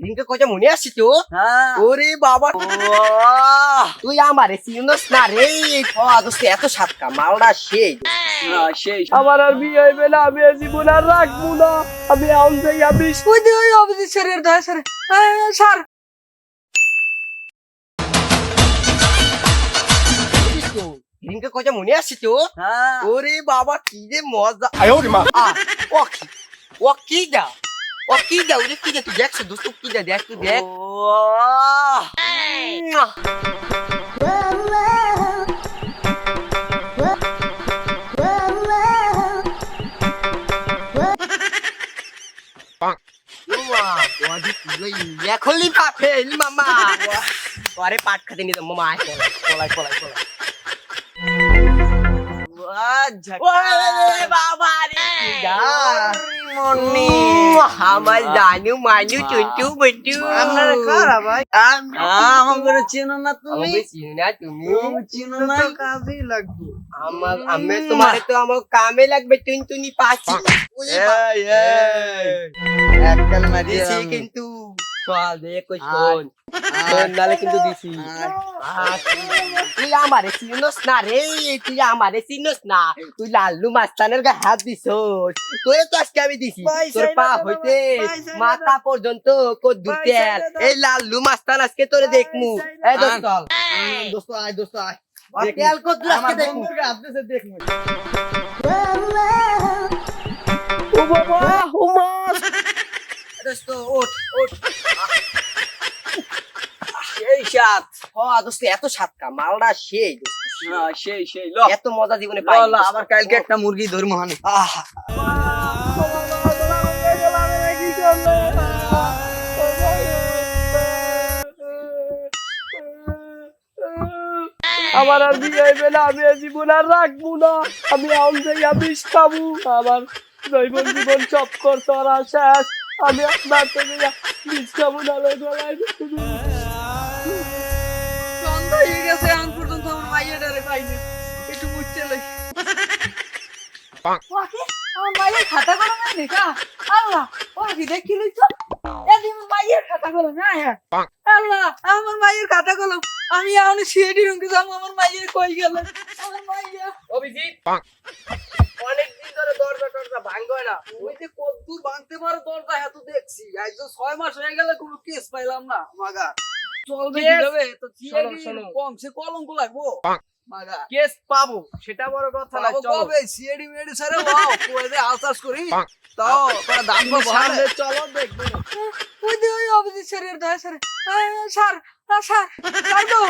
রিঙ্কা কইটা মনে আছে তো? হ্যাঁ ওরে বাবা তুই আমারে চিনস না রে। দোস্ত এত সাতকা মালটা সেই সেই আমার আর বিয়ে হইবে না, আমি জীবন আর রাখবো না। আমি আউন যাই আমি ওই যে ওই অভিজিৎ স্যারের দয়া স্যার স্যার রিঙ্কা কইটা মনে আছে তো? হ্যাঁ ওরে বাবা কি যে মজা। ও কি দা ওরে কি দা তুই দেখছ দোস্ত কি দা দেখ তুই দেখ। এখনই পাপে মামা আরে পাট খাতে নিয়ে মামা আয় পলাই পলাই পলাই বাবা রে আমার জানু মানু চুনচু বটু আপনার কারা ভাই আমাকে চেনো না তুমি আমাকে চিনো না তুমি চিনো না কাজেই লাগবে আমি তোমারে তো আমার কামে লাগবে টুনটুনি পাচ্ছি এককাল মারি দিছি কিন্তু চল দেখো শোন শোন নালে কিন্তু দিছি তুই আমারে চিনস না রে তুই আমারে চিনস না তুই লাল্লু মাস্তানের গায়ে হাত দিছস তুই তো আজকে আমি দিছি তোর পা হইতে মাথা পর্যন্ত কদ্দুর তেল এই লাল্লু মাস্তান আজকে তোরে দেখমু এই দোস্ত দোস্ত আয় তেল কদ্দুর আজকে দেখমু আপনি দেখুন ও বাবা ও মা দোস্ত ওঠ এই সাত দোস্ত এত সাতকা মালটা সেই সেই এত মজা জীবনে পাই আবার কালকে একটা মুরগি ধর্ম হানে আমার আর বিয়ে হইবে না, আমি জীবন আর রাখবো না। আমি আউন যাই আমি খাবো। আমার জীবন সব করতে আর শেষ। আমি আপনার থেকে বিষ খাবো না সন্ধ্যা হয়ে গেছে এখন পর্যন্ত আমার মাইয়াটারে পাইনি একটু বুঝতে লাই আমার মাইয়ের খাতা কলম নাই দেখা আল্লাহ ও কি দেখিলি তো এদিন মাইয়ের খাতা কলম না আল্লাহ আমার মাইয়ের খাতা কলম আমি এখন সিএডি রুমকে যাবো আমার মাইয়ের কই গেল আমার মাইয়া অভিজিৎ অনেকদিন ধরে দরজা ভাঙবে না ওই যে কদ্দুর ভাঙতে পারো দরজা এত দেখছি আজ 6 মাস হয়ে গেল কোনো কেস পাইলাম না মাগা চলবে কিভাবে তো সিএডি কমসে কলঙ্ক লাগবো মাগা কেস পাবো সেটা বড় কথা না চলো কবে সিএডি মেডি সারে ওয়াও কই দে আলসাস করি তাও তার দাম কো সামনে চলো দেখবো ওই যে ওই অভিজিৎ স্যারের দয়া স্যার স্যার স্যার স্যার গো